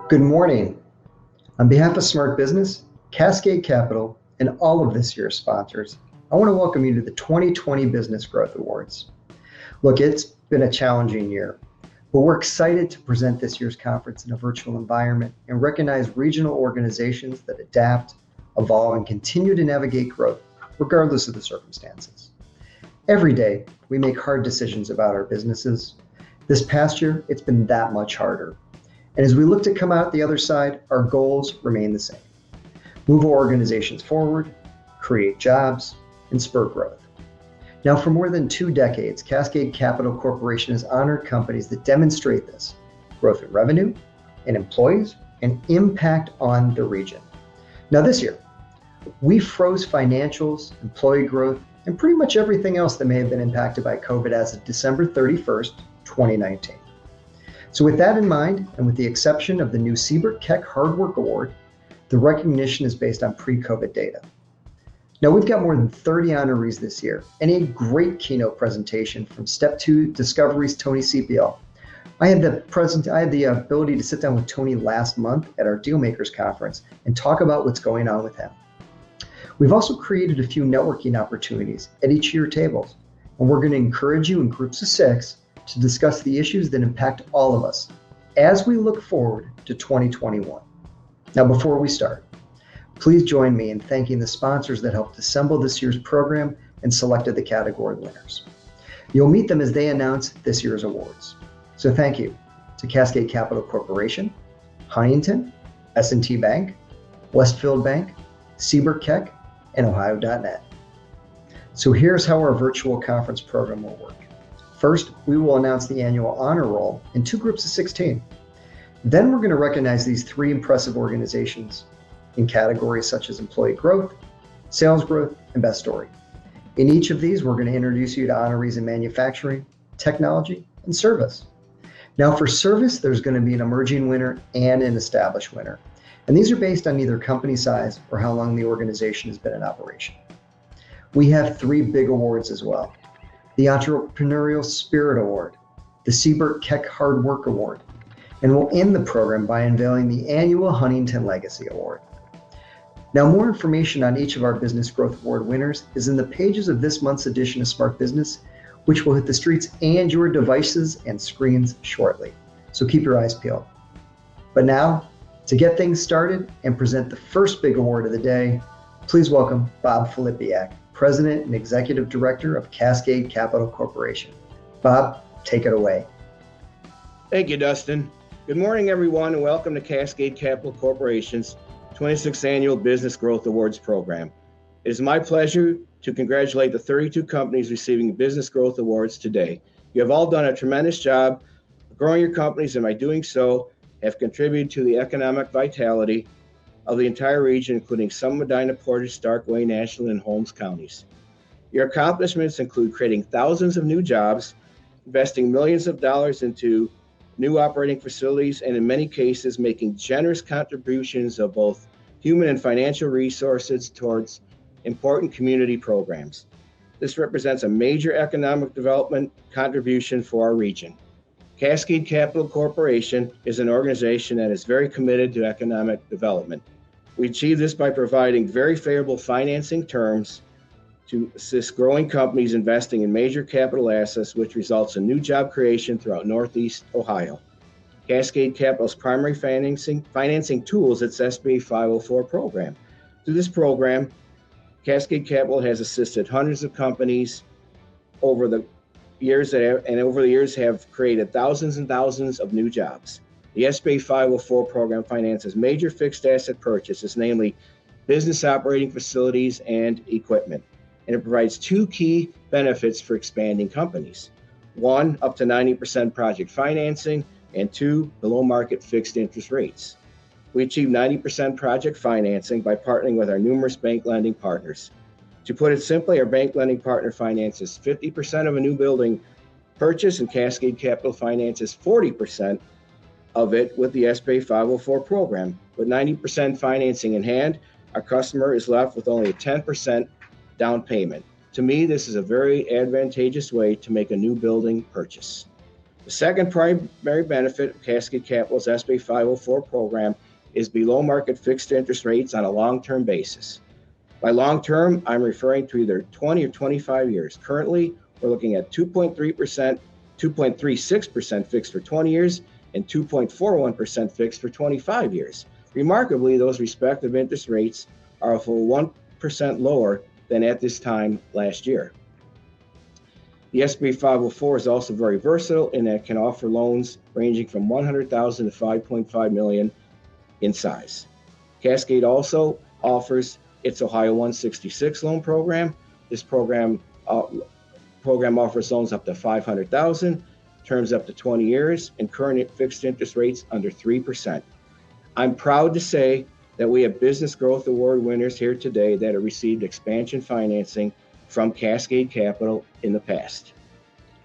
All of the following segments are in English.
Good morning. On behalf of Smart Business, Cascade Capital, and all of this year's sponsors, I want to welcome you to the 2020 Business Growth Awards. Look, it's been a challenging year, but we're excited to present this year's conference in a virtual environment and recognize regional organizations that adapt, evolve, and continue to navigate growth regardless of the circumstances. Every day, we make hard decisions about our businesses. This past year, it's been that much harder. And as we look to come out the other side, our goals remain the same. Move our organizations forward, create jobs, and spur growth. Now, for more than 2 decades, Cascade Capital Corporation has honored companies that demonstrate this: growth in revenue, in employees, and impact on the region. Now this year, we froze financials, employee growth, and pretty much everything else that may have been impacted by COVID as of December 31st, 2019. So with that in mind, and with the exception of the new Siebert Keck Hard Work Award, the recognition is based on pre-COVID data. Now we've got more than 30 honorees this year, and a great keynote presentation from Step 2 Discovery's Tony CPL. I had the ability to sit down with Tony last month at our Dealmakers Conference and talk about what's going on with him. We've also created a few networking opportunities at each of your tables, and we're going to encourage you in groups of 6 to discuss the issues that impact all of us as we look forward to 2021. Now, before we start, please join me in thanking the sponsors that helped assemble this year's program and selected the category winners. You'll meet them as they announce this year's awards. So thank you to Cascade Capital Corporation, Huntington, S&T Bank, Westfield Bank, Siebert Keck, and Ohio.net. So here's how our virtual conference program will work. First, we will announce the annual honor roll in 2 groups of 16. Then we're going to recognize these 3 impressive organizations in categories such as employee growth, sales growth, and best story. In each of these, we're going to introduce you to honorees in manufacturing, technology, and service. Now for service, there's going to be an emerging winner and an established winner. And these are based on either company size or how long the organization has been in operation. We have 3 big awards as well: the Entrepreneurial Spirit Award, the Siebert Keck Hard Work Award, and we'll end the program by unveiling the annual Huntington Legacy Award. Now, more information on each of our Business Growth Award winners is in the pages of this month's edition of Smart Business, which will hit the streets and your devices and screens shortly. So keep your eyes peeled. But now, to get things started and present the first big award of the day, please welcome Bob Filipiak, President and Executive Director of Cascade Capital Corporation. Bob, take it away. Thank you, Dustin. Good morning, everyone, and welcome to Cascade Capital Corporation's 26th Annual Business Growth Awards program. It is my pleasure to congratulate the 32 companies receiving Business Growth Awards today. You have all done a tremendous job growing your companies, and by doing so, have contributed to the economic vitality of the entire region, including some Medina, Portage, Starkville, Nashville, and Holmes counties. Your accomplishments include creating thousands of new jobs, investing millions of dollars into new operating facilities, and in many cases, making generous contributions of both human and financial resources towards important community programs. This represents a major economic development contribution for our region. Cascade Capital Corporation is an organization that is very committed to economic development. We achieve this by providing very favorable financing terms to assist growing companies investing in major capital assets, which results in new job creation throughout Northeast Ohio. Cascade Capital's primary financing tool is its SBA 504 program. Through this program, Cascade Capital has assisted hundreds of companies over the years have created thousands and thousands of new jobs. The SBA 504 program finances major fixed asset purchases, namely business operating facilities and equipment. And it provides 2 key benefits for expanding companies. 1, up to 90% project financing, and 2, below market fixed interest rates. We achieve 90% project financing by partnering with our numerous bank lending partners. To put it simply, our bank lending partner finances 50% of a new building purchase, and Cascade Capital finances 40% of it with the SBA 504 program. With 90% financing in hand, our customer is left with only a 10% down payment. To me, this is a very advantageous way to make a new building purchase. The second primary benefit of Cascade Capital's SB 504 program is below market fixed interest rates on a long-term basis. By long-term, I'm referring to either 20 or 25 years. Currently, we're looking at 2.3%, 2.36% fixed for 20 years, and 2.41% fixed for 25 years. Remarkably, those respective interest rates are a full 1% lower than at this time last year. The SB 504 is also very versatile in that it can offer loans ranging from $100,000 to $5.5 million in size. Cascade also offers its Ohio 166 loan program. This program offers loans up to $500,000, terms up to 20 years, and current fixed interest rates under 3%. I'm proud to say that we have Business Growth Award winners here today that have received expansion financing from Cascade Capital in the past.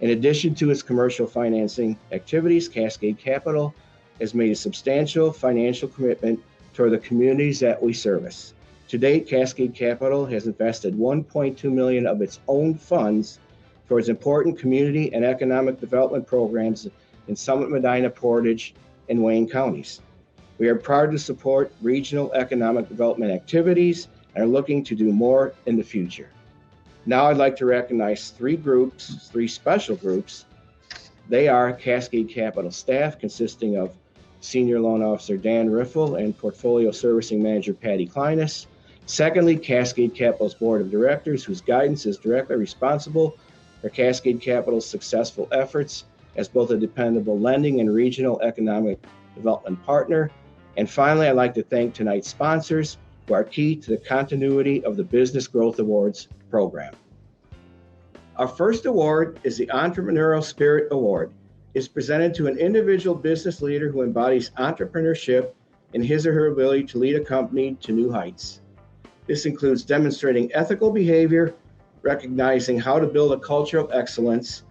In addition to its commercial financing activities, Cascade Capital has made a substantial financial commitment toward the communities that we service. To date, Cascade Capital has invested $1.2 million of its own funds towards important community and economic development programs in Summit, Medina, Portage, and Wayne counties. We are proud to support regional economic development activities and are looking to do more in the future. Now I'd like to recognize three special groups. They are Cascade Capital staff, consisting of Senior Loan Officer Dan Riffle and Portfolio Servicing Manager Patty Kleinis. Secondly, Cascade Capital's Board of Directors, whose guidance is directly responsible for Cascade Capital's successful efforts as both a dependable lending and regional economic development partner. And finally, I'd like to thank tonight's sponsors, who are key to the continuity of the Business Growth Awards program. Our first award is the Entrepreneurial Spirit Award. It's presented to an individual business leader who embodies entrepreneurship in his or her ability to lead a company to new heights. This includes demonstrating ethical behavior, recognizing how to build a culture of excellence,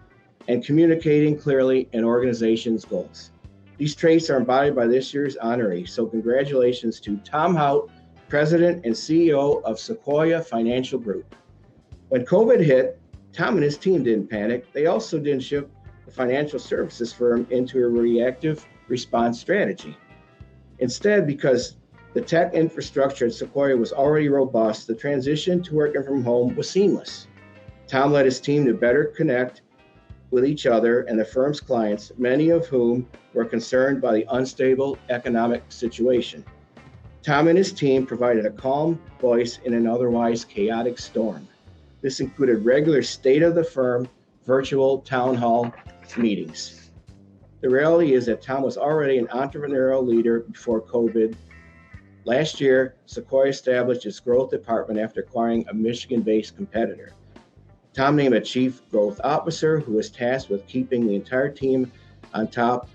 and communicating clearly an organization's goals. These traits are embodied by this year's honoree, so congratulations to Tom Hout, President and CEO of Sequoia Financial Group. When COVID hit, Tom and his team didn't panic. They also didn't shift the financial services firm into a reactive response strategy. Instead, because the tech infrastructure at Sequoia was already robust, the transition to working from home was seamless. Tom led his team to better connect with each other and the firm's clients, many of whom were concerned by the unstable economic situation. Tom and his team provided a calm voice in an otherwise chaotic storm. This included regular state of the firm virtual town hall meetings. The reality is that Tom was already an entrepreneurial leader before COVID. Last year, Sequoia established its growth department after acquiring a Michigan-based competitor. Tom named a chief growth officer who was tasked with keeping the entire team on top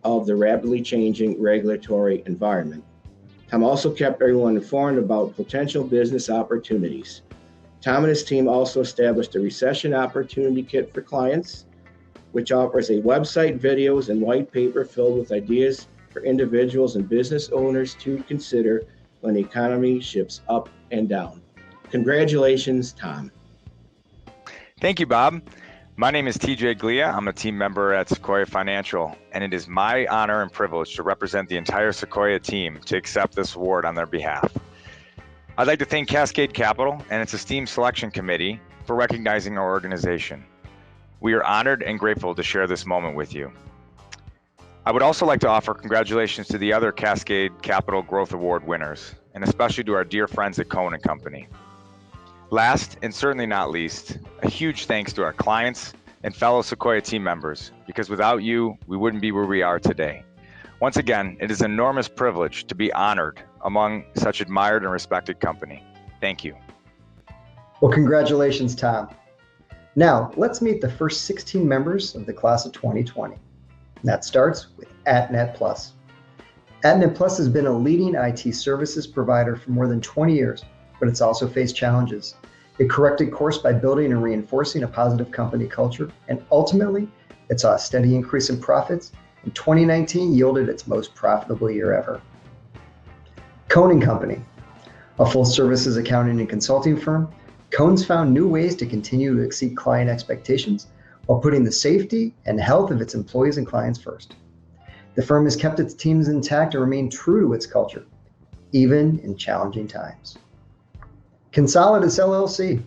of the rapidly changing regulatory environment. Tom also kept everyone informed about potential business opportunities. Tom and his team also established a recession opportunity kit for clients, which offers a website, videos, and white paper filled with ideas for individuals and business owners to consider when the economy shifts up and down. Congratulations, Tom. Thank you, Bob. My name is TJ Glia. I'm a team member at Sequoia Financial, and it is my honor and privilege to represent the entire Sequoia team to accept this award on their behalf. I'd like to thank Cascade Capital and its esteemed selection committee for recognizing our organization. We are honored and grateful to share this moment with you. I would also like to offer congratulations to the other Cascade Capital Growth Award winners, and especially to our dear friends at Cohen & Company. Last, and certainly not least, a huge thanks to our clients and fellow Sequoia team members, because without you, we wouldn't be where we are today. Once again, it is an enormous privilege to be honored among such admired and respected company. Thank you. Well, congratulations, Tom. Now, let's meet the first 16 members of the class of 2020. That starts with AtNet Plus. AtNet Plus has been a leading IT services provider for more than 20 years, but it's also faced challenges. It corrected course by building and reinforcing a positive company culture, and ultimately, it saw a steady increase in profits. In 2019, yielded its most profitable year ever. Cohen & Company, a full services accounting and consulting firm, Cohen's found new ways to continue to exceed client expectations while putting the safety and health of its employees and clients first. The firm has kept its teams intact and remained true to its culture, even in challenging times. Consolidatus LLC.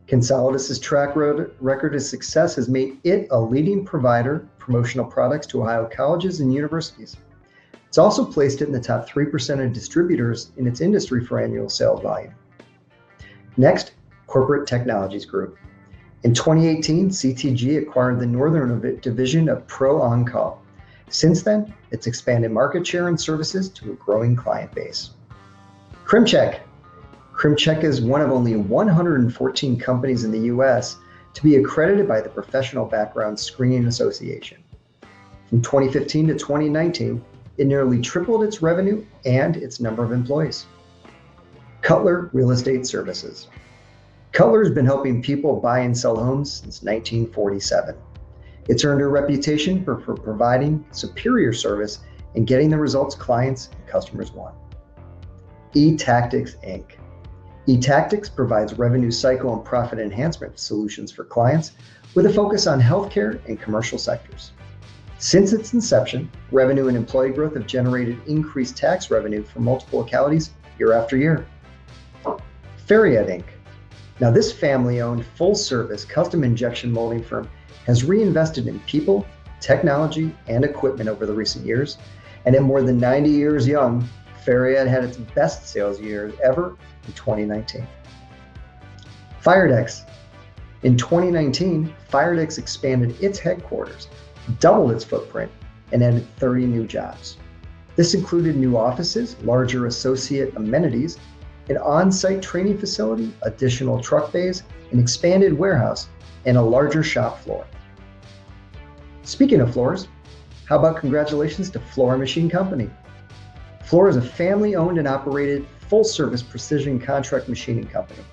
Consolidatus's track record of success has made it a leading provider of promotional products to Ohio colleges and universities. It's also placed it in the top 3% of distributors in its industry for annual sales volume. Next, Corporate Technologies Group. In 2018, CTG acquired the Northern division of Pro On Call. Since then, it's expanded market share and services to a growing client base. Crimcheck. Crimcheck is one of only 114 companies in the U.S. to be accredited by the Professional Background Screening Association. From 2015 to 2019, it nearly tripled its revenue and its number of employees. Cutler Real Estate Services. Cutler has been helping people buy and sell homes since 1947. It's earned a reputation for providing superior service and getting the results clients and customers want. eTactics Inc. eTactics provides revenue cycle and profit enhancement solutions for clients with a focus on healthcare and commercial sectors. Since its inception, revenue and employee growth have generated increased tax revenue for multiple localities year after year. Fariad Inc. Now, this family-owned, full-service custom injection molding firm has reinvested in people, technology, and equipment over the recent years, and at more than 90 years young, Fariad had its best sales year ever in 2019. Firedex. In 2019, Firedex expanded its headquarters, doubled its footprint, and added 30 new jobs. This included new offices, larger associate amenities, an on-site training facility, additional truck bays, an expanded warehouse, and a larger shop floor. Speaking of floors, how about congratulations to Floor Machine Company? Floor is a family-owned and operated full-service precision contract machining company.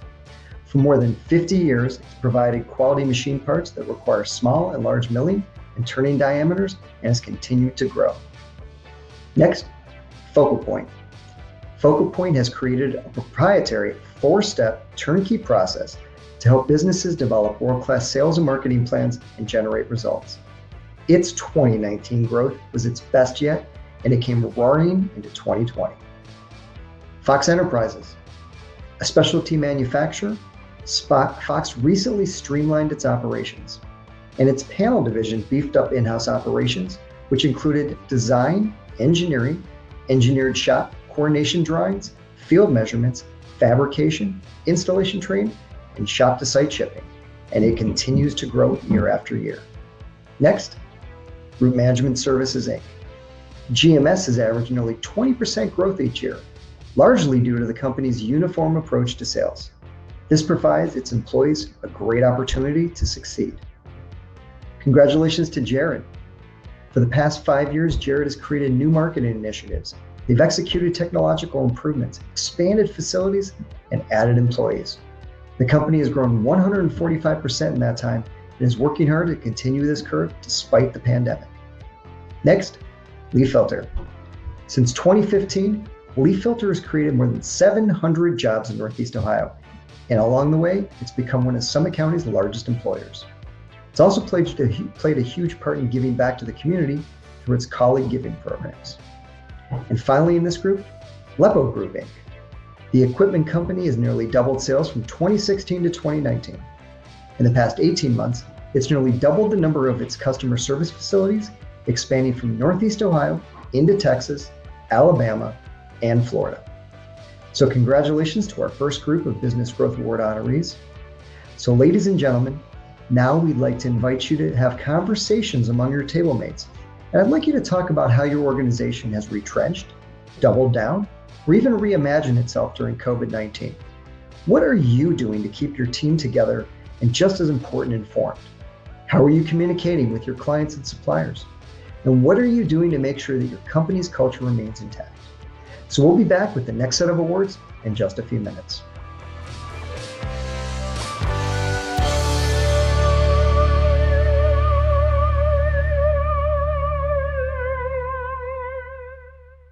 For more than 50 years, it's provided quality machine parts that require small and large milling and turning diameters and has continued to grow. Next, Focal Point. Focal Point has created a proprietary 4-step turnkey process to help businesses develop world-class sales and marketing plans and generate results. Its 2019 growth was its best yet, and it came roaring into 2020. Fox Enterprises. A specialty manufacturer, Fox recently streamlined its operations, and its panel division beefed up in-house operations, which included design, engineering, engineered shop coordination drawings, field measurements, fabrication, installation training, and shop-to-site shipping, and it continues to grow year after year. Next, Route Management Services, Inc. GMS has averaged nearly 20% growth each year, largely due to the company's uniform approach to sales. This provides its employees a great opportunity to succeed. Congratulations to Jared. For the past 5 years, Jared has created new marketing initiatives. They've executed technological improvements, expanded facilities, and added employees. The company has grown 145% in that time and is working hard to continue this curve despite the pandemic. Next, Leaf Filter. Since 2015, Leaf Filter has created more than 700 jobs in Northeast Ohio, and along the way, it's become one of Summit County's largest employers. It's also played a huge part in giving back to the community through its colleague giving programs. And finally in this group, Lepo Group, Inc. The equipment company has nearly doubled sales from 2016 to 2019. In the past 18 months, it's nearly doubled the number of its customer service facilities, expanding from Northeast Ohio into Texas, Alabama, and Florida. So congratulations to our first group of Business Growth Award honorees. So ladies and gentlemen, now we'd like to invite you to have conversations among your table mates. And I'd like you to talk about how your organization has retrenched, doubled down, or even reimagined itself during COVID-19. What are you doing to keep your team together and, just as important, informed? How are you communicating with your clients and suppliers? And what are you doing to make sure that your company's culture remains intact? So we'll be back with the next set of awards in just a few minutes.